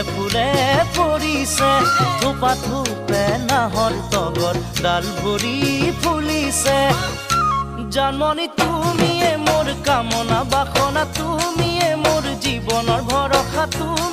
ফুলে পৰিছে থোপা থোপে নাহৰ তগৰ ডাল ভৰি ফুলিছে জন্মনি তুমিয়ে মোৰ কামনা বাসনা তুমিয়ে মোৰ জীৱনৰ ভৰসা তুমি